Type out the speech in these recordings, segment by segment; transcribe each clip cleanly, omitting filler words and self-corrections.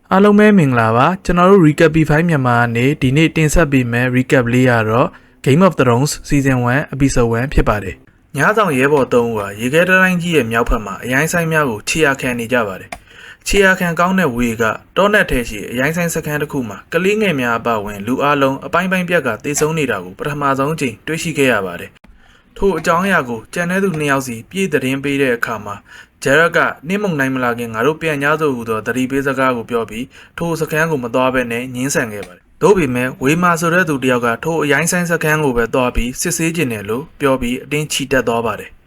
အားလုံးပဲမင်္ဂလာပါကျွန်တော်တို့ recap B5 မြန်မာကနေဒီနေ့တင်ဆက်ပေးမယ် recap လေးရတော့ Game of Thrones Season 1 Episode 1ဖြစ်ပါတယ်။ညဆောင်ရဲဘော်3ဦးဟာရေခဲတိုင်းကြီးရဲ့မြောက်ဖက်မှာအရိုင်းဆိုင်များကိုခြေရခံနေကြပါတယ်။ခြေရခံကောင်းတဲ့ဝေကတောနက်ထဲရှိအရိုင်းဆိုင်စခန်းတစ်ခုမှာကလေးငယ်များအပဝင်လူအလုံးအပိုင်းပိုင်းပြက်ကတေဆုံးနေတာကိုပထမဆုံးချိန်တွေ့ရှိခဲ့ရပါတယ်။ထို့အကြောင်းအရာကိုကြံတဲ့သူ2ယောက်စီပြည့်သတင်းပေးတဲ့အခါမှာဂျရက်ကနင်းမုံနိုင်မလာခင်ငါတို့ပြန်냐ဆိုဟူသောတတိပေးစကားကိုပြောပြီးထိုစခန်းကိုမသွားဘဲနဲ့ငင်းဆန်ခဲ့ပါတယ်။သို့ပေမဲ့ဝေမာဆိုတဲ့သူတယောက်ကထိုအရိုင်းဆိုင်စခန်းကိုပဲသွားပြီးစစ်ဆေးကျင်တယ်လို့ပြောပြီးအတင်းချီတက်သွားပါတယ်။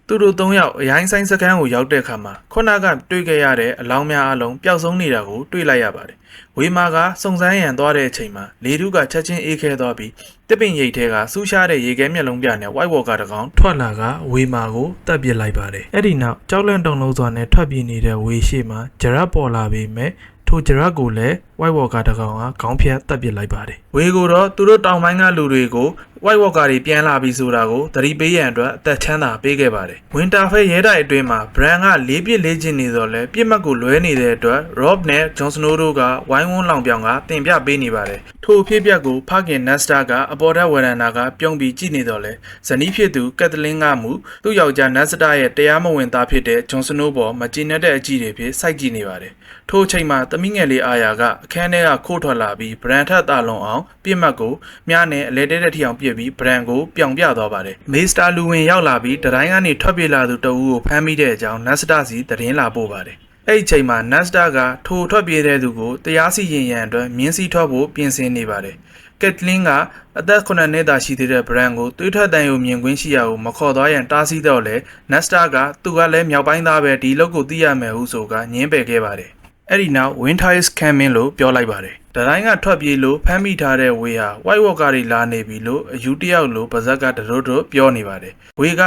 သူတို့3ယောက်အရိုင်းဆိုင်စခန်းကိုရောက်တဲ့အခါမှာခုနကတွေ့ခဲ့ရတဲ့အလောင်းများအလုံးပျောက်ဆုံးနေတာကိုတွေ့လိုက်ရပါတယ်။ဝေမာကစုံစမ်းရန်သွားတဲ့အချိန်မှာလေထုကချက်ချင်းအေးခဲသွားပြီးတစ်ပင်ရိပ်ထဲကဆူးရှားတဲ့ရေခဲမျက်လုံးပြနဲ့ White Walker တစ်ကောင်ထွက်လာကဝေမာကိုတပ်ပစ်လိုက်ပါတယ်။အဲ့ဒီနောက်ကြောက်လန့်တုန်လှုပ်စွာနဲ့ထွက်ပြေးနေတဲ့ဝေရှိမှာဂျရက်ပေါ်လာပြီးမဲ့ထိုဂျရက်ကိုလည်း White Walker တစ်ကောင်ကခေါင်းဖြတ်တပ်ပစ်လိုက်ပါတယ်။ဝေကိုတော့သူတို့တောင်ပိုင်းကလူတွေကို White Walker တွေပြန်လာပြီးဆိုတာကိုသတိပေးရန်အတွက်အသက်ချမ်းသာပေးခဲ့ပါတယ်။ Winterfell ရဲတိုက်အတွင်းမှာ Bran က၄ပြစ်၄ချင်းနေတော့လဲပြစ်မှတ်ကိုလွဲနေတဲ့အတွက် Robb နဲ့ Jon Snow တို့ကဝိုင်းဝန်းလောင်ပြောင်ကတင်ပြပေးနေပါတယ်။ထိုအဖြစ်အပျက်ကိုဖခင် Ned Stark ကအပေါ်ထက်ဝရန်နာကပြုံးပြီးကြည့်နေတော့လဲဇနီးဖြစ်သူ Catelyn ကမူသူ့ယောက်ျား Ned Stark ရဲ့တရားမဝင်သားဖြစ်တဲ့ Jon Snow ပေါ်မကျေနပ်တဲ့အကြည့်တွေဖြစ်စိုက်ကြည့်နေပါတယ်။ထိုအချိန်မှာသမီးငယ်လေးအာယာကအခန်းထဲကခိုးထွက်လာပြီး Bran ထက်သာလွန်အောင်ပြစ်မှတ်ကိုမြားနဲ့အလဲတဲတဲ့ထီအောင်ပြစ်ပြီး Bran ကိုပြောင်ပြသွားပါတယ်။မေစတာလူဝင်ရောက်လာပြီးတတိုင်းကနေထွက်ပြေးလာသူတအူးကိုဖမ်းမိတဲ့အကြောင်း Ned Stark စီသတင်းလာပို့ပါတယ်။အဲ့ဒီအချိန်မှာ Ned Stark ကထိုထွက်ပြေးတဲ့သူကိုတရားစီရင်ရန်အတွက်မြင်းစီထွက်ဖို့ပြင်ဆင်နေပါတယ်။ Catelyn ကအသက်9နှစ်သာရှိသေးတဲ့ Bran ကိုသွေးထွက်တန်ရုံမြင်ကွင်းရှိရာကိုမခေါ်သွားရန်တားဆီးတော့လေ Ned Stark ကသူကလည်းမြောက်ပိုင်းသားပဲဒီလောက်ကိုသိရမယ်ဟုဆိုကညင်းပယ်ခဲ့ပါတယ်။အဲ့ဒီနောက် Winter is coming လို့ပြောလိုက်ပါတယ်။တတိုင်းကထွက်ပြေးလို့ဖမ်းမိထားတဲ့ဝေဟာ White Walker တွေလာနေပြီလို့အယူတယောက်လို့ပါဇက်ကတရိုးတို့ပြောနေပါတယ်။ဝေက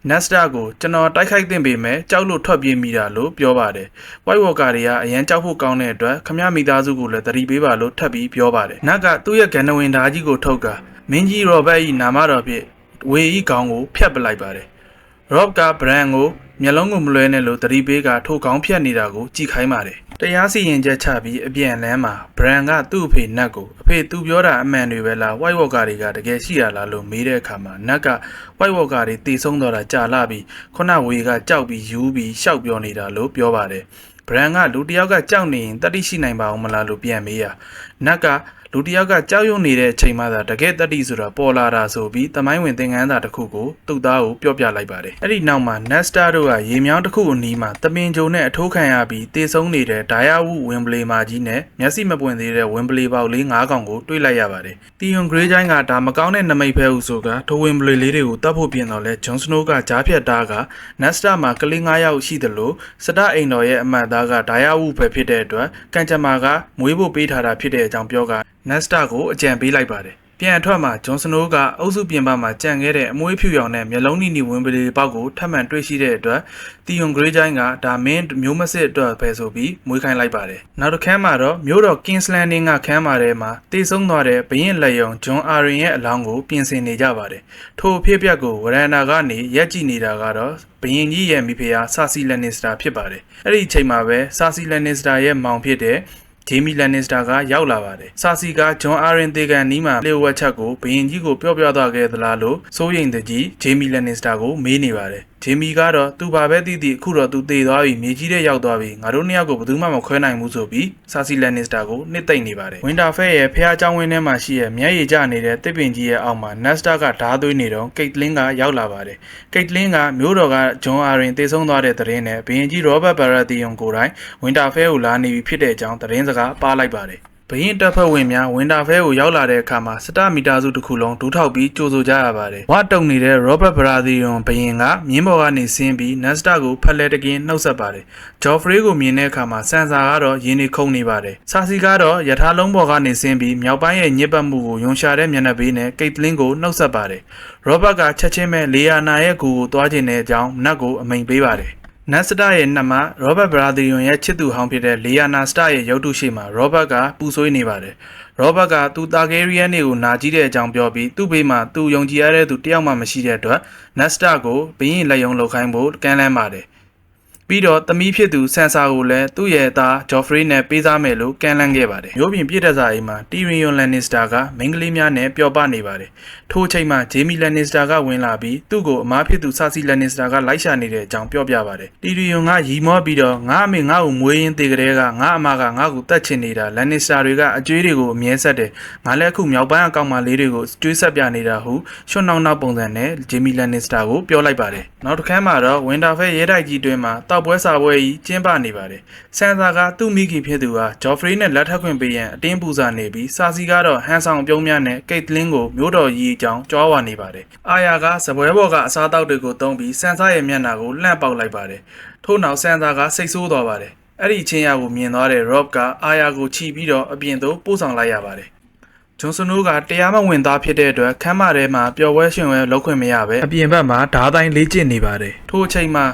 Ned Stark ကိုကျွန်တော်တိုက်ခိုက်သင့်ပေမဲ့ကြောက်လို့ထွက်ပြေးမိတာလို့ပြောပါတယ်။ White Walker တွေကအရန်ကြောက်ဖို့ကောင်းတဲ့အတွက်ခမရမိသားစုကိုလည်းသတိပေးပါလို့ထပ်ပြီးပြောပါတယ်။နတ်ကသူ့ရဲ့ဂန်နဝင်ဓာကြီးကိုထုတ်ကမင်းကြီး Robert ၏နာမတော်ဖြင့်ဝေဤခေါင်းကိုဖျက်ပလိုက်ပါတယ်။ Rob က Bran ကိုမျက်လုံးကိုမလွဲနဲ့လို့သတိပေးကထိုခေါင်းဖြတ်နေတာကိုကြည့်ခိုင်းပါတယ်။တရားစီရင်ချက်ချပြီးအပြန်လန်းမှာ Bran ကသူ့အဖေနတ်ကိုအဖေသူပြောတာအမှန်တွေပဲလား White Walker တွေကတကယ်ရှိရလားလို့မေးတဲ့အခါမှာနတ်က White Walker တွေတေဆုံးတော့တာကြာလာပြီးခုနဝေကကြောက်ပြီးယူပြီးရှောက်ပြောနေတာလို့ပြောပါတယ်။ Bran ကလူတယောက်ကကြောက်နေရင်တတိရှိနိုင်ပါအောင်မလားလို့ပြန်မေးရနတ်ကလူတယောက်ကကြောက်ရွံ့နေတဲ့အချိန်မှသာတကယ်တတိဆိုတာပေါ်လာတာဆိုပြီးသမိုင်းဝင်သင်ခန်းစာတစ်ခုကိုသူ့သားကိုပြောပြလိုက်ပါတယ်။အဲ့ဒီနောက်မှာ Ned Stark တို့ကရေမြောင်းတစ်ခုအနီးမှာတပင်ကြုံနဲ့အထိုးခံရပြီးတေဆုံးနေတဲ့ဒိုင်ယာဝုဝင်ပလီမာကြီးနဲ့မျက်စိမပွင့်သေးတဲ့ဝင်ပလီပေါက်လေး9កောင်ကိုတွေ့လိုက်ရပါတယ်။ Theon Greyjoy ကဒါမကောင်းတဲ့နမိတ်ဖဲဟုဆိုကထိုဝင်ပလီလေးတွေကိုတတ်ဖို့ပြင်တော့လဲ Jon Snow ကကြားဖြတ်တာက Ned Stark မှာကလေး9ယောက်ရှိသလိုစတအိမ်တော်ရဲ့အမတ်သားကဒိုင်ယာဝုပဲဖြစ်တဲ့အတွက်ကန်ချမာကမွေးဖို့ပေးထားတာဖြစ်တဲ့အကြောင်းပြောကNed Stark ကိုအကြံပေးလိုက်ပါတယ်။ပြန်အထွက်မှာ Jon Snow ကအုပ်စုပြင်ပမှာကြံခဲ့တဲ့အမွှေးဖြူရောင်နဲ့မျက်လုံးနီနီဝင်ပလီပေါက်ကိုထပ်မံတွေ့ရှိတဲ့အတွက် Theon Greyjoy ကဒါမင်းမျိုးမစစ်အတွက်ပဲဆိုပြီးမွေးခိုင်းလိုက်ပါတယ်။နောက်တစ်ခါမှာတော့မြို့တော် King's Landing ကခန်းမှာထဲမှာတေဆုံးသွားတဲ့ဘရင်လက်ယုံ Jon Arryn ရဲ့အလောင်းကိုပြင်ဆင်နေကြပါတယ်။ထိုအဖြစ်အပျက်ကိုဝရန်နာကနေရက်ကြည့်နေတာကတော့ဘရင်ကြီးရဲ့မိဖုရား Cersei Lannister ဖြစ်ပါတယ်။အဲ့ဒီအချိန်မှာပဲ Cersei Lannister ရဲ့မောင်ဖြစ်တဲ့Jaime Lannister ကရောက်လာပါတယ်။စာစီက Jon Arryn တေကန်နီးမှာလျှို့ဝှက်ချက်ကိုဘရင်ကြီးကိုပြောပြသွားခဲ့သလားလို့စိုးရိမ်တဲ့ကြီး Jaime Lannister ကိုမေးနေပါတယ်။ Jaime ကတော့သူဘာပဲသိသိအခုတော့သူတေသွားပြီမြေကြီးထဲရောက်သွားပြီငါတို့နှစ်ယောက်ကိုဘယ်သူမှမခွဲနိုင်ဘူးဆိုပြီး Cersei Lannister ကိုနှစ်သိမ့်နေပါတယ်။ Winterfell ရဲ့ဖះเจ้าဝင်းထဲမှာရှိတဲ့မျက်ရည်ကျနေတဲ့တစ်ပင်ကြီးရဲ့အောက်မှာ Ned Stark ကဓားသွေးနေတော့ Catelyn ကရောက်လာပါတယ်။ Catelyn ကမျိုးတော်က Jon Arryn တေဆုံးသွားတဲ့သတင်းနဲ့ဘရင်ကြီး Robert Baratheon ကိုယ်တိုင် Winterfell ကိုလာနေပြီဖြစ်တဲ့အကြောင်းသတင်းစကားပါလိုက်ပါတယ်။ဘရင်တပ်ဖွဲ့ဝင်များWinterfellကိုရောက်လာတဲ့အခါမှာစတမီတာစုတစ်ခုလုံးဒူးထောက်ပြီးကြိုဆိုကြရပါတယ်။ဝါတုံနေတဲ့ Robert Baratheon ဘရင်ကမြင်းပေါ်ကနေဆင်းပြီး Ned Stark ကိုဖက်လဲတကင်းနှုတ်ဆက်ပါတယ်။ Joffrey ကိုမြင်တဲ့အခါမှာဆန်ဆာကတော့ရင်းနေခုန်နေပါတယ်။စာစီကတော့ရထားလုံးပေါ်ကနေဆင်းပြီးမြောက်ပိုင်းရဲ့ညစ်ပတ်မှုကိုယုံရှာတဲ့မျက်နှာပေးနဲ့ Catelyn ကိုနှုတ်ဆက်ပါတယ်။ Robert ကချက်ချင်းပဲလေယာနာရဲ့ကူကိုတွားကျင်တဲ့အကြောင်းနတ်ကိုအမိန်ပေးပါတယ်။ Ned Stark ရဲ့နှမ Robert Baratheon ရဲ့ချစ်သူဟောင်းဖြစ်တဲ့ Lyanna Stark ရဲ့ရုပ်တုရှိမှာ Robert ကပူဆွေးနေပါတယ်။ Robert ကသူ Targaryen တွေကိုနာကြည့်တဲ့အကြောင်းပြောပြီးသူ့ဘေးမှာသူယုံကြည်ရတဲ့သူတယောက်မှမရှိတဲ့အတွက် Ned Stark ကိုဘရင်လက်ယုံလောက်ခိုင်းဖို့ကမ်းလှမ်းပါတယ်။ ပြီးတော့သမီးဖြစ်သူဆန်ဆာကိုလည်းသူ့ရဲ့သားဂျော်ဖရီနဲ့ပေးစားမယ်လို့ကမ်းလှမ်းခဲ့ပါတယ်မျိုးပြင်ပြည့်တက်စာအိမ်မှာတီရီယွန်လန်နစ္စတာကမိန်းကလေးများနဲ့ပျော်ပနေပါတယ်ထို့အချိန်မှာဂျေမီလန်နစ္စတာကဝင်လာပြီးသူ့ကိုအမားဖြစ်သူဆာစီလန်နစ္စတာကလိုက်ရှာနေတဲ့အကြောင်းပြောပြပါတယ်တီရီယွန်ကရီမောပြီးတော့ငါအမေငါ့ကိုမွေးရင်းသေးကလေးကငါအမကငါ့ကိုတတ်ချင်နေတာလန်နစ္စတာတွေကအကျွေးတွေကိုအမြဲဆက်တယ်ငါလည်းအခုမြောက်ပိုင်းအကောင်မလေးတွေကိုကျွေးဆက်ပြနေတာဟုရှွတ်နှောင်းနှောက်ပုံစံနဲ့ဂျေမီလန်နစ္စတာကိုပြောလိုက်ပါတယ်နောက်တစ်ခါမှတော့ဝင်တာဖဲရဲတိုက်ကြီးတွင်မှာတောက်ပွဲစာပွဲကြီးကျင်းပနေပါတယ်ဆန်ဆာကသူ့မိခင်ဖြစ်သူဟာဂျော်ဖရီနဲ့လက်ထပ်ခွင့်ပေးရန်အတင်းပူဇာနေပြီးစာစီကတော့ဟန်ဆောင်ပြုံးများနဲ့ကိတ်လင်းကိုမျိုးတော်ကြီးအကြောင်းကြွားဝါနေပါတယ်အာယာကစပွဲပေါ်ကအစားအသောက်တွေကိုသုံးပြီးဆန်ဆာရဲ့မျက်နှာကိုလှန့်ပေါက်လိုက်ပါတယ်ထို့နောက်ဆန်ဆာကစိတ်ဆိုးသွားပါတယ်အဲ့ဒီချင်းရကိုမြင်သွားတဲ့ Rob ကအာယာကိုချီပြီးတော့အပြင်သို့ပို့ဆောင်လိုက်ရပါတယ်ဂျွန်စနိုးကတရားမဝင်သားဖြစ်တဲ့အတွက်ခမ်းမထဲမှာပျော်ပွဲရှင်ပွဲလုပ်ခွင့်မရပဲအပြင်ဘက်မှာဓားတိုင်းလေ့ကျင့်နေပါတယ်ထို့အချိန်မှာ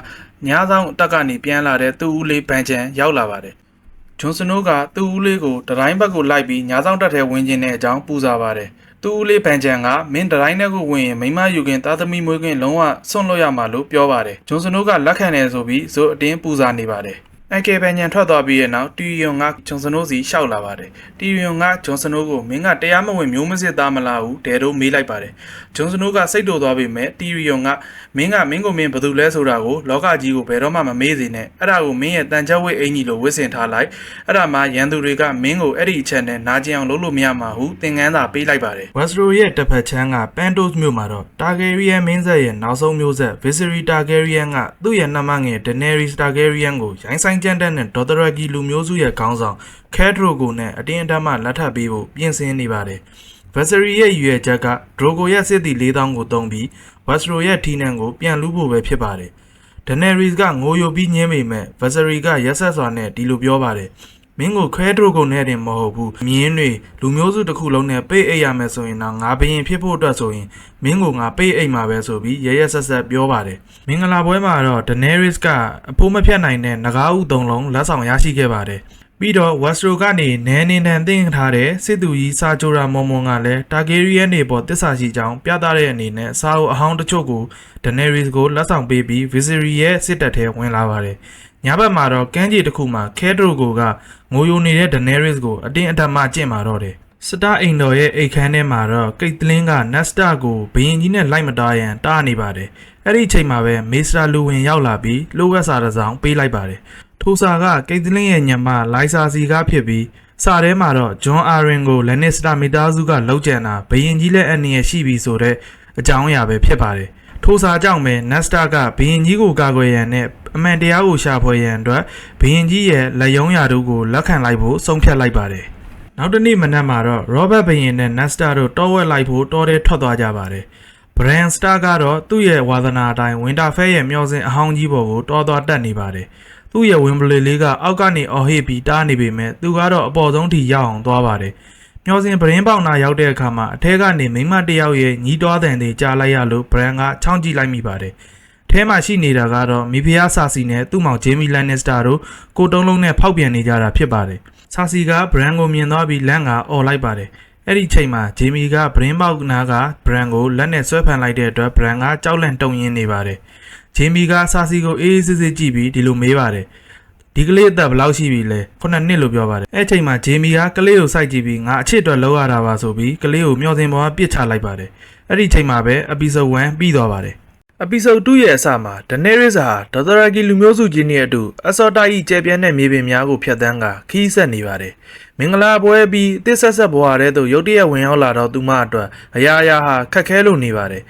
ညဆောင်အတက်ကနေပြန်လာတဲ့သူ့ဦးလေးဘန်ချန်ရောက်လာပါတယ်ဂျွန်စနိုးကသူ့ဦးလေးကိုတတိုင်းဘက်ကိုလိုက်ပြီးညဆောင်တက်ထဲဝင်ကျင်တဲ့အကြောင်းပူဇော်ပါတယ်သူ့ဦးလေးဘန်ချန်ကမင်းတတိုင်းထဲကိုဝင်ရင်မိမယူခင်သားသမီးမွေးခင်လုံးဝဆွန့်လွတ်ရမှာလို့ပြောပါတယ်ဂျွန်စနိုးကလက်ခံတယ်ဆိုပြီးဇို့အတင်းပူဇော်နေပါတယ်အကယ်ပဲညံထွက်သွားပြီးတဲ့နောက်တီရီယွန်ကဂျွန်စနိုးစီရှောက်လာပါတယ်တီရီယွန်ကဂျွန်စနိုးကိုမင်းကတရားမဝင်မျိုးမစစ်သားမလားဟုဒဲတို့မေးလိုက်ပါတယ်ဂျွန်စနိုးကစိတ်တိုသွားပေမဲ့တီရီယွန်ကမင်းကိုမင်းဘယ်သူလဲဆိုတာကိုလောကကြီးကိုဘယ်တော့မှမမေးစေနဲ့အဲ့ဒါကိုမင်းရဲ့တန်ချက်ဝိတ်အင်ကြီးလိုဝစ်စင်ထားလိုက်အဲ့ဒါမှရန်သူတွေကမင်းကိုအဲ့ဒီအချက်နဲ့နာကျင်အောင်လုပ်လို့မရမှာဟုသင်ခန်းစာပေးလိုက်ပါတယ်ဝက်စရိုရဲ့တစ်ဖက်ချမ်းကပန်တိုစ်မြို့မှာတော့တာဂယ်ရီယန်မင်းဆက်ရဲ့နောက်ဆုံးမျိုးဆက်ဗီစရီတာဂယ်ရီယန်ကသူ့ရဲ့နှမငယ်ဒနေရီတာဂယ်ရီယန်ကိုရိုင်းဆိုင်ကြမ်းတဲ့နဲ့ဒေါ်တရဂီလူမျိုးစုရဲ့ခေါင်းဆောင်ခဲဒရိုကိုနဲ့အတင်းအဓမ္မလက်ထပ်ပေးဖို့ပြင်ဆင်နေပါတယ်ဗက်စရီရဲ့ရွေချက်ကဒရိုကိုရဲ့စစ်သည်4000ကိုတုံးပြီးဝက်စရိုရဲ့ထီနန်ကိုပြန်လူဖို့ပဲဖြစ်ပါတယ်ဒနေရီကငိုယိုပြီးညင်းပေမဲ့ဗက်စရီကရက်ဆက်စွာနဲ့ဒီလိုပြောပါတယ်မင်းကိုခဲဒရိုကိုနဲ့တင်မဟုတ်ဘူးမြင်းတွေလူမျိုးစုတစ်ခုလုံးနဲ့ပိတ်အိတ်ရမယ်ဆိုရင်တော့ငါဘရင်ဖြစ်ဖို့အတွက်ဆိုရင်မင်းကိုငါပိတ်အိတ်မှာပဲဆိုပြီးရရက်ဆက်ဆက်ပြောပါတယ်မင်္ဂလာပွဲမှာတော့ဒနေရီကအဖိုးမဖြတ်နိုင်တဲ့ငကားဥသုံးလုံးလက်ဆောင်ရရှိခဲ့ပါတယ်ပြီးတော့ဝက်စရိုကနေနဲနေတန်သိမ်းထားတဲ့စစ်သူကြီးစာဂျိုရာမွန်မွန်ကလည်းတာဂေရီယန်နေပေါ်တစ္ဆာရှိကြောင်းပြသတဲ့အနေနဲ့စာအုပ်အဟောင်းတချို့ကိုဒနေရီကိုလက်ဆောင်ပေးပြီးဗီစရီရဲ့စစ်တပ်ထဲဝင်လာပါတယ်ညဘက်မှာတော့ကမ်းခြေတစ်ခုမှာခဲဒရိုကိုကငိုယိုနေတဲ့ဒနေရီကိုအတင်းအဓမ္မကျင့်မာတော့တယ်စတာအိမ်တော်ရဲ့အိတ်ခမ်းထဲမှာတော့ကိတ်တလင်းကနက်စတာကိုဘရင်ကြီးနဲ့လိုက်မတားရန်တားနေပါတယ်အဲ့ဒီအချိန်မှာပဲမေစတာလူဝင်ရောက်လာပြီးလှုပ်ဝက်စာတစ်စောင်ပေးလိုက်ပါတယ်ထိုစာကကိတ်တလင်းရဲ့ညမလိုက်စာစီကဖြစ်ပြီးစာထဲမှာတော့ဂျွန်အာရင်ကိုလန်နစ္စတာမီတာစုကလှုပ်ကြံတာဘရင်ကြီးလည်းအနည်းရှိပြီဆိုတဲ့အကြောင်းအရာပဲဖြစ်ပါတယ်ထိုစာကြောင့်ပဲနက်စတာကဘရင်ကြီးကိုကာကွယ်ရန်နဲ့အမှန်တရားကိုရှာဖွေရန်အတွက်ဘရင်ကြီးရဲ့လက်ယုံရာတို့ကိုလက်ခံလိုက်ဖို့ဆုံးဖြတ်လိုက်ပါတယ်နောက်တနေ့မနက်မှာတော့ရောဘတ်ဘရင်နဲ့နက်စတာတို့တောဝက်လိုက်ဖို့တောထဲထွက်သွားကြပါတယ်ဘရန်စတာကတော့သူ့ရဲ့ဝါသနာအတိုင်းဝင်တာဖဲရဲ့မျောစင်အဟောင်းကြီးပေါ်ကိုတောသွားတက်နေပါတယ်သူ့ရဲ့ဝင်ပလေလေးကအောက်ကနေအော်ဟစ်ပြီးတားနေပေမဲ့သူကတော့အပေါ်ဆုံးထိရောက်အောင်သွားပါတယ်မျောစင်ပရင်းပေါက်နာရောက်တဲ့အခါမှာအထက်ကနေမိမတယောက်ရဲ့ညီးတွားတန်တွေကြားလိုက်ရလို့ဘရန်ကချောင်းကြည့်လိုက်မိပါတယ်ထဲမှာရှိနေတာကတော့မိဖုရားဆာစီနဲ့သူ့မောင်ဂျေမီလန်နစ္စတာတို့ကိုတုံးလုံးနဲ့ဖောက်ပြန်နေကြတာဖြစ်ပါတယ်ဆာစီကဘရန်ကိုမြင်သွားပြီးလန့်ကအော်လိုက်ပါတယ်အဲ့ဒီချိန်မှာဂျေမီကဘရင်းပေါက်နာကဘရန်ကိုလက်နဲ့ဆွဲဖန်လိုက်တဲ့အတွက်ဘရန်ကကြောက်လန့်တုန်ရင်းနေပါတယ်ဂျေမီကဆာစီကိုအေးအေးဆေးဆေးကြည့်ပြီးဒီလိုမေးပါတယ်ဒီကလေးအသက်ဘယ်လောက်ရှိပြီလဲ9နှစ်လို့ပြောပါတယ်အဲ့ချိန်မှာဂျေမီကကလေးကိုစိုက်ကြည့်ပြီးငါအချစ်အတွက်လောက်ရတာပါဆိုပြီးကလေးကိုမျောစင်ပေါ်ကပစ်ချလိုက်ပါတယ်အဲ့ဒီချိန်မှာပဲ episode 1ပြီးသွားပါတယ်episode 2ရဲ့အစမှာဒနေရီစ်ဟာဒေါ်တရာဂီလူမျိုးစုကြီးနဲ့အတူအစောတာဤကျဲပြန်းတဲ့မြေပြင်များကိုဖျက်ဆီးကခီးဆက်နေပါတယ်မင်္ဂလာပွဲပြီးအသစ်ဆက်ဘွားတဲ့သူရုတ်တရက်ဝင်ရောက်လာတော့သူမအတွက်အရာရာဟာခက်ခဲလို့နေပါတယ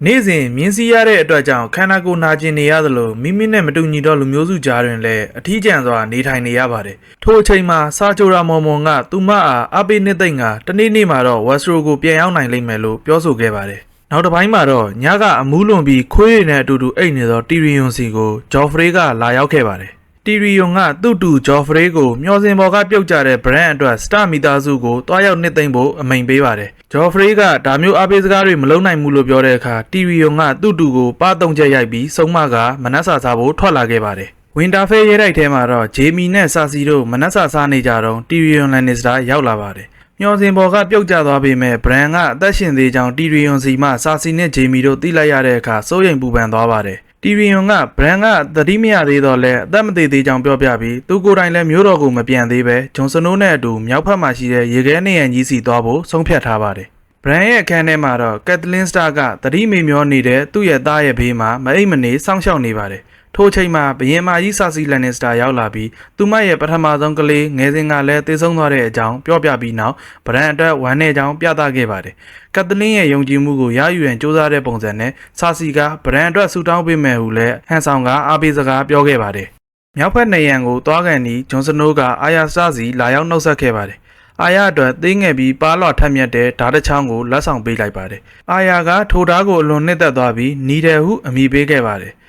်နေ့စဉ်မြင်းစည်းရတဲ့အတွက်ကြောင့်ခန္ဓာကိုယ်နာကျင်နေရသလိုမိမိနဲ့မတူညီတော့လူမျိုးစုကြားတွင်လည်းအထီးကျန်စွာနေထိုင်နေရပါတယ်ထို့အချိန်မှာစာချိုရာမော်မွန်ကသူမအားအပိနှစ်သိမ့်ကတနေ့နေ့မှာတော့ဝက်စရိုကိုပြန်ရောက်နိုင်လိမ့်မယ်လို့ပြောဆိုခဲ့ပါတယ်နောက်တစ်ပိုင်းမှာတော့ညကအမူးလွန်ပြီးခွေးရည်နဲ့အတူတူအိတ်နေသောတီရီယွန်စီကိုဂျော်ဖရေးကလာရောက်ခဲ့ပါတယ်တီရီယွန်ကသူ့တူဂျော်ဖရေးကိုမျောစင်ပေါ်ကပြုတ်ကျတဲ့ဘရန်အတွက်စတာမီတာစုကိုတွားရောက်နှစ်သိမ့်ဖို့အမိန်ပေးပါတယ်ဂျော်ဖရေးကဒါမျိုးအပေးစကားတွေမလုံးနိုင်ဘူးလို့ပြောတဲ့အခါတီရီယွန်ကသူ့တူကိုပါတုံချက်ရိုက်ပြီးစုံမကမနက်စာစားဖို့ထွက်လာခဲ့ပါတယ်ဝင်တာဖဲရဲတိုက်ထဲမှာတော့ဂျေမီနဲ့ဆာစီတို့မနက်စာစားနေကြတော့တီရီယွန်လန်နစ္စတာရောက်လာပါတယ်မျောစင်ပေါ်ကပြုတ်ကျသွားပေမဲ့ဘရန်ကအသက်ရှင်သေးကြောင်းတီရီယွန်စီမှစာစီနဲ့ဂျေမီတို့သိလိုက်ရတဲ့အခါစိုးရိမ်ပူပန်သွားပါတယ် တီရီယွန်ကဘရန်ကသတိမရသေးတော့လဲအသက်မသေးသေးကြောင်းပြောပြပြီးသူကိုယ်တိုင်လည်းမျိုးတော်ကိုမပြန်သေးပဲဂျွန်စနိုးနဲ့အတူမြောက်ဖက်မှာရှိတဲ့ရေခဲနေရန်ကြီးစီသွားဖို့ဆုံးဖြတ်ထားပါတယ်ဘရန်ရဲ့အခန်းထဲမှာတော့ကက်သလင်းစတာကသတိမေမျောနေတဲ့သူ့ရဲ့သားရဲ့ဘေးမှာမအိပ်မနေစောင့်ရှောက်နေပါတယ်ထိုအချိန်မှာဘရင်မကြီးဆာစီလန်နစ္စတာရောက်လာပြီးသူမရဲ့ပထမဆုံးကလေးငယ်စဉ်ကလည်းသေဆုံးသွားတဲ့အကြောင်းပြောပြပြီးနောက်ဗရန်အတွက်ဝမ်းနည်းကြောင်းပြသခဲ့ပါတယ်။ကက်သလင်းရဲ့ယုံကြည်မှုကိုရယူရန်ကြိုးစားတဲ့ပုံစံနဲ့ဆာစီကဗရန်အတွက်ဆူတောင်းပေးမယ်ဟုလည်းဟန်ဆောင်ကအားပေးစကားပြောခဲ့ပါတယ်။မြောက်ဖက်နေရန်ကိုသွားကန်ပြီးဂျွန်စနိုးကအာယာစတာစီလာရောက်နှုတ်ဆက်ခဲ့ပါတယ်။အာယာအတွက်သိငယ်ပြီးပါလွှတ်ထက်မြက်တဲ့ဓာတ်တစ်ချောင်းကိုလက်ဆောင်ပေးလိုက်ပါတယ်။အာယာကထိုဓာတ်ကိုအလွန်နှစ်သက်သွားပြီးနီတယ်ဟုအမိပေးခဲ့ပါတယ်။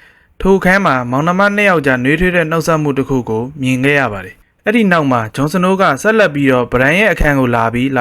ထိုခန်းမှာမောင်နှမနှစ်ယောက်ကြားနှွေးထွေးတဲ့နှုတ်ဆက်မှုတစ်ခုကိုမြင်ခဲ့ရပါတယ်။အဲ့ဒီနောက်မှာဂျွန်စနိုးကဆက်လက်ပြီးတော့ဗရန်ရဲ့အခန်းကိုလ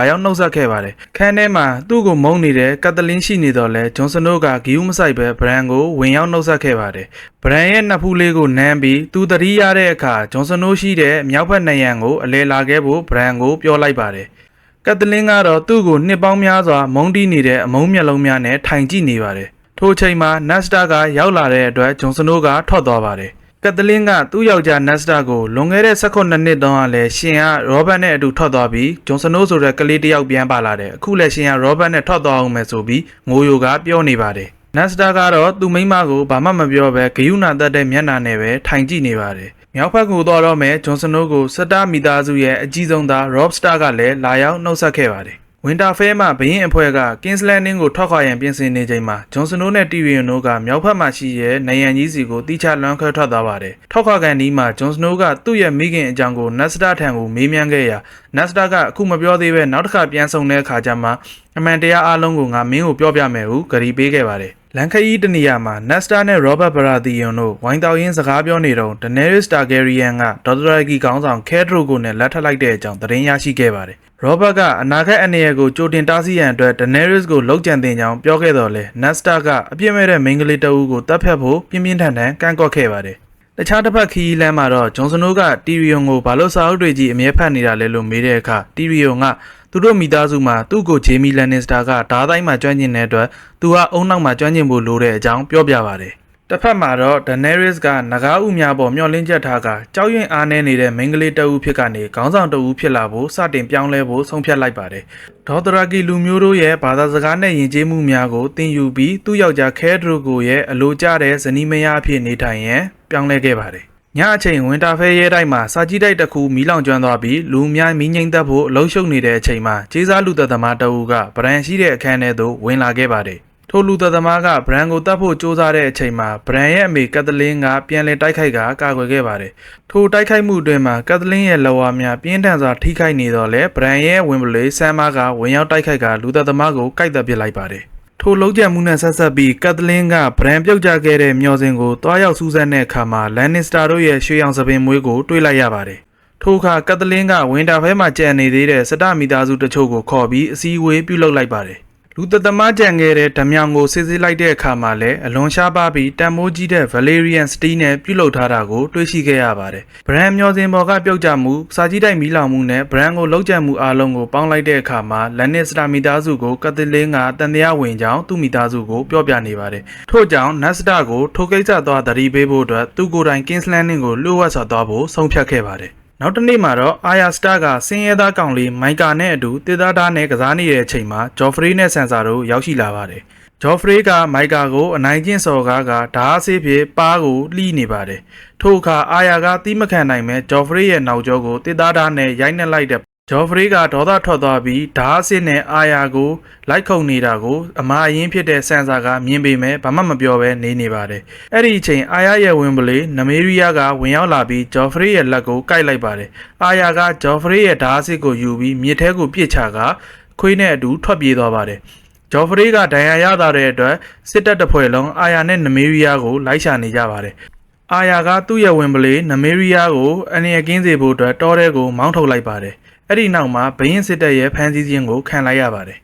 ာရောက်နှုတ်ဆက်ခဲ့ပါတယ်။ခန်းထဲမှာသူ့ကိုမုန်းနေတဲ့ကက်သလင်းရှိနေတော့လဲဂျွန်စနိုးကဂီယူမဆိုင်ပဲဗရန်ကိုဝင်ရောက်နှုတ်ဆက်ခဲ့ပါတယ်။ဗရန်ရဲ့နှစ်ဖူးလေးကိုနမ်းပြီးသူတတိရတဲ့အခါဂျွန်စနိုးရှိတဲ့မြောက်ဘက်နရန်ကိုအလဲလာခဲ့ဖို့ဗရန်ကိုပြောလိုက်ပါတယ်။ကက်သလင်းကတော့သူ့ကိုနှစ်ပေါင်းများစွာမုန်းတီးနေတဲ့အမုန်းမျက်လုံးများနဲ့ထိုင်ကြည့်နေပါတယ်။ထိုအချိန်မှာနက်စတာကရောက်လာတဲ့အတွက်ဂျွန်စနိုးကထွက်သွားပါတယ်။ကက်သလင်းကသူ့ယောက်ျားနက်စတာကိုလွန်ခဲ့တဲ့18နှစ်တုန်းကလည်းရှင်ကရောဘတ်နဲ့အတူထွက်သွားပြီးဂျွန်စနိုးဆိုတဲ့ကလေးတစ်ယောက်ပြန်ပါလာတယ်။အခုလည်းရှင်ကရောဘတ်နဲ့ထွက်သွားအောင်မယ်ဆိုပြီးငိုယိုကပြောနေပါတယ်။နက်စတာကတော့သူ့မိန်းမကိုဘာမှမပြောဘဲဂယုဏတတ်တဲ့မျက်နှာနဲ့ပဲထိုင်ကြည့်နေပါတယ်။မြောက်ဘက်ကိုသွားတော့မယ်ဂျွန်စနိုးကိုစတာမိသားစုရဲ့အကြီးဆုံးသားရော့ဘ်စတာကလည်းလာရောက်နှုတ်ဆက်ခဲ့ပါတယ်။ဝင်တာဖဲမှာဘရင်အဖွဲ့ကကင်းစလန်နင်းကိုထွက်ခွာရန်ပြင်ဆင်နေချိန်မှာဂျွန်စနိုးနဲ့တီရီယွန်တို့ကမြောက်ဘက်မှာရှိတဲ့နေရန်ကြီးစီကိုတိကျလွှမ်းခွဲထွက်သွားပါတယ်။ထွက်ခွာကန်ဒီမှာဂျွန်စနိုးကသူ့ရဲ့မိခင်အကြောင်းကိုနက်စတာထံကိုမေးမြန်းခဲ့ရာနက်စတာကအခုမပြောသေးပဲနောက်တစ်ခါပြန်ဆုံတဲ့အခါကျမှအမှန်တရားအလုံးကိုငါမင်းကိုပြောပြမယ်ဟုဂရီပေးခဲ့ပါတယ်။လန်ခရီးတနေရာမှာနက်စတာနဲ့ရောဘတ်ဘရာသီယွန်တို့ဝိုင်းတောက်ရင်းစကားပြောနေတော့ဒနေရစ်တာဂယ်ရီယန်ကဒေါ်ဒရာဂီခေါင်းဆောင်ခဲဒရိုကိုနဲ့လက်ထပ်လိုက်တဲ့အကြောင်းသတင်းရရှိခဲ့ပါတယ်။ရောဘတ်ကအနာဂတ်အနေအကိုကြိုတင်တားဆီးရန်အတွက်ဒနေရစ်ကိုလှုပ်ကြံတင်ကြောင်းပြောခဲ့တော့လေနက်စတာကအပြစ်မဲ့တဲ့မိန်းကလေးတအူးကိုတပ်ဖြတ်ဖို့ပြင်းပြင်းထန်ထန်ကန့်ကွက်ခဲ့ပါတယ်။တခြားတစ်ဖက်ခီးလမ်းမှာတော့ဂျွန်စနိုးကတီရီယွန်ကိုဘာလို့စာအုပ်တွေကြီးအမြဲဖတ်နေတာလဲလို့မေးတဲ့အခါတီရီယွန်ကသူတို့မိသားစုမှာသူ့ကိုဂျေမီလန်နစ္စတာကဓာတ်တိုင်းမှာကျွမ်းကျင်တဲ့အတွက်သူကအုံနောက်မှာကျွမ်းကျင်ဖို့လိုတဲ့အကြောင်းပြောပြပါတယ်။တစ်ဖက်မှာတော့ဒနေရစ်ကနဂါးဥများပေါ်မျှော်လင့်ချက်ထားကကြောက်ရွံ့အားနည်းနေတဲ့မိန်းကလေးတအူးဖြစ်ကနေခေါင်းဆောင်တအူးဖြစ်လာဖို့စတင်ပြောင်းလဲဖို့ဆုံးဖြတ်လိုက်ပါတယ်။ဒေါ်ဒရာဂီလူမျိုးတို့ရဲ့ဘာသာစကားနဲ့ယဉ်ကျေးမှုများကိုသင်ယူပြီးသူ့ယောက်ျားခဲဒရိုကိုရဲ့အလိုကျတဲ့ဇနီးမယားအဖြစ်နေထိုင်ရန်ပြောင်းလဲခဲ့ပါတယ်။ညအချိန်ဝင်တာဖဲရဲတိုက်မှာစာကြီးတိုက်တစ်ခုမီးလောင်ကျွမ်းသွားပြီးလူအများမီးငိမ့်သက်ဖို့အလုံးရှုံနေတဲ့အချိန်မှာကျေးစားလူသက်သမားတအူးကဗရန်ရှိတဲ့အခန်းထဲသို့ဝင်လာခဲ့ပါတယ်။ထိုလူသက်သမားကဗရန်ကိုတတ်ဖို့ကြိုးစားတဲ့အချိန်မှာဗရန်ရဲ့အမေကက်သလင်းကပြန်လည်တိုက်ခိုက်ကကာကွယ်ခဲ့ပါတယ်။ထိုတိုက်ခိုက်မှုအတွင်းမှာကက်သလင်းရဲ့လက်ဝါးများပြင်းထန်စွာထိခိုက်နေတော့လေဗရန်ရဲ့ဝင်ပလေဆမ်မာကဝင်ရောက်တိုက်ခိုက်ကလူသက်သမားကိုကိုက်သက်ပစ်လိုက်ပါတယ်။ထိုလုံးကျမှုနဲ့ဆက်ဆက်ပြီးကက်သလင်းကဗရန်ပြုတ်ကျခဲ့တဲ့မျောစင်ကိုတွားရောက်စူးစမ်းတဲ့အခါမှာလန်နစ္စတာတို့ရဲ့ရွှေရောင်စပင်မွေးကိုတွေ့လိုက်ရပါတယ်။ထိုအခါကက်သလင်းကဝင်တာဖဲမှာကြံနေသေးတဲ့စတမိသားစုတချို့ကိုခေါ်ပြီးအစည်းအဝေးပြုလုပ်လိုက်ပါတယ်။လူသက်သမားကြံခဲ့တဲ့ဓမြောင်ကိုစစ်ဆေးလိုက်တဲ့အခါမှာလည်းအလွန်ရှားပါပြီးတန်မိုးကြီးတဲ့ Valerian Steel နဲ့ပြုလုပ်ထားတာကိုတွေ့ရှိခဲ့ရပါတယ်။ဗရန်မျောစင်ပေါ်ကပြုတ်ကျမှုစာကြီးတိုက်မီးလောင်မှုနဲ့ဗရန်ကိုလှုပ်ကြံမှုအလုံးကိုပေါင်းလိုက်တဲ့အခါမှာလန်နစ္စတာမိသားစုကိုကက်သလင်းကတန်တရားဝင်ကြောင်းသူ့မိသားစုကိုပြောပြနေပါတယ်။ထို့ကြောင့်နက်စတာကိုထိုကိစ္စသွားသတိပေးဖို့အတွက်သူကိုယ်တိုင်ကင်းစလန်နင်းကိုလှုပ်ဝက်စွာသွားဖို့ဆုံးဖြတ်ခဲ့ပါတယ်။နောက်တစ်နေ့မှာတော့အာယာစတာကစင်းရဲသားကောင်လေးမိုင်ကာနဲ့အတူတစ်သားသားနဲ့ကစားနေတဲ့အချိန်မှာဂျော်ဖရီးနဲ့ဆန်ဆာတို့ရောက်ရှိလာပါတယ်။ဂျော်ဖရီးကမိုင်ကာကိုအနိုင်ကျင့်စော်ကားကဓာတ်ဆေးဖြစ်ပါးကိုလှီးနေပါတယ်။ထို့အခါအာယာကတီးမခံနိုင်မဲ့ဂျော်ဖရီးရဲ့နောက်ကျောကိုတစ်သားသားနဲ့ရိုက်နှက်လိုက်တဲ့ဂျော်ဖရီးကဒေါသထွက်သွားပြီးဓာတ်ဆေးနဲ့အာယာကိုလိုက်ခုန်နေတာကိုအမာအရင်ဖြစ်တဲ့ဆန်ဆာကမြင်ပေမဲ့ဘာမှမပြောဘဲနေပါတယ်။အဲ့ဒီအချိန်အာယာရဲ့ဝင်ပလေနမေရီယာကဝင်ရောက်လာပြီးဂျော်ဖရီးရဲ့လက်ကိုကိုက်လိုက်ပါတယ်။အာယာကဂျော်ဖရီးရဲ့ဓာတ်ဆေးကိုယူပြီးမြစ်ထဲကိုပစ်ချကခွေးနဲ့အတူထွက်ပြေးသွားပါတယ်။ဂျော်ဖရီးကဒဏ်ရာရသွားတဲ့အတွက်စစ်တပ်တစ်ဖွဲ့လုံးအာယာနဲ့နမေရီယာကိုလိုက်ရှာနေကြပါတယ်။အာယာကသူ့ရဲ့ဝင်ပလေနမေရီယာကိုအနေအကင်းစေဖို့အတွက်တောထဲကိုမောင်းထုတ်လိုက်ပါတယ်။အဲ့ဒီနောက်မှာဘရင်စစ်တပ်ရဲ့ဖမ်းဆီးခြင်းကိုခံလိုက်ရပါတယ်။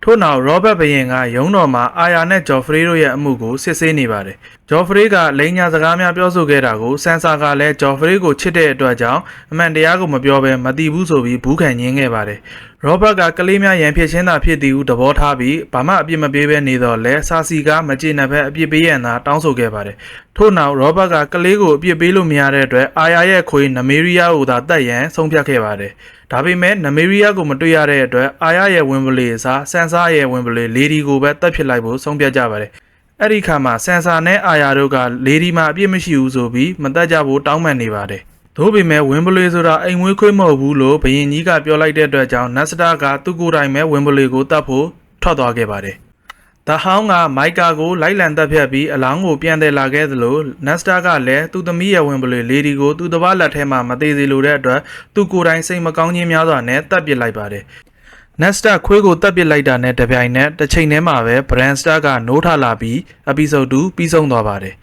ထို့နောက်ရောဘတ်ဘရင်ကရုံးတော်မှာအာယာနဲ့ဂျော်ဖရီးတို့ရဲ့အမှုကိုစစ်ဆေးနေပါတယ် ဂျော်ဖရေးကလိန်ညာစကားများပြောဆိုခဲ့တာကိုဆန်ဆာကလည်းဂျော်ဖရေးကိုချစ်တဲ့အတွက်ကြောင့်အမှန်တရားကိုမပြောဘဲမတိဘူးဆိုပြီးဘူးခံညင်းခဲ့ပါတယ်။ရောဘတ်ကကလေးများရန်ဖြစ်ချင်းသာဖြစ်သည်ဟုသဘောထားပြီးဘာမှအပြစ်မပေးဘဲနေတော့လဲဆာစီကမကျေနပ်ဘဲအပြစ်ပေးရန်သာတောင်းဆိုခဲ့ပါတယ်။ထို့နောက်ရောဘတ်ကကလေးကိုအပြစ်ပေးလို့မရတဲ့အတွက်အာယာရဲ့ခွေနမေရီယာကိုသာတတ်ရန်ဆုံးဖြတ်ခဲ့ပါတယ်။ဒါပေမဲ့နမေရီယာကိုမတွေ့ရတဲ့အတွက်အာယာရဲ့ဝင်ပလေအစားဆန်ဆာရဲ့ဝင်ပလေလေဒီကိုပဲတတ်ဖြစ်လိုက်ဖို့ဆုံးဖြတ်ကြပါတယ်။အဲ့ဒီခါမှာဆန်ဆာနဲ့အာယာတို့ကလေဒီမှာအပြစ်မရှိဘူးဆိုပြီးမတတ်ကြဖို့တောင်းပန်နေပါတယ်။သို့ပေမဲ့ဝင်ပလေဆိုတာအိမ်မွေးခွေးမဟုတ်ဘူးလို့ဘရင်ကြီးကပြောလိုက်တဲ့အတွက်ကြောင့်နတ်စတာကသူ့ကိုယ်တိုင်ပဲဝင်ပလေကိုတတ်ဖို့ထွက်သွားခဲ့ပါတယ်။ဒါဟောင်းကမိုက်ကာကိုလိုက်လံတက်ဖြတ်ပြီးအလောင်းကိုပြန်တယ်လာခဲ့သလိုနတ်စတာကလည်းသူ့သမီးရဲ့ဝင်ပလေလေဒီကိုသူ့တပားလက်ထဲမှာမသေးစေလိုတဲ့အတွက်သူ့ကိုယ်တိုင်စိတ်မကောင်းခြင်းများစွာနဲ့တတ်ပစ်လိုက်ပါတယ်။နက်စတာခွေးကိုတက်ပစ်လိုက်တာနဲ့တပြိုင်နက်တစ်ချိန်တည်းမှာပဲဘရန်စတာကနိုးထလာပြီး episode 2ပြီးဆုံးသွားပါတယ်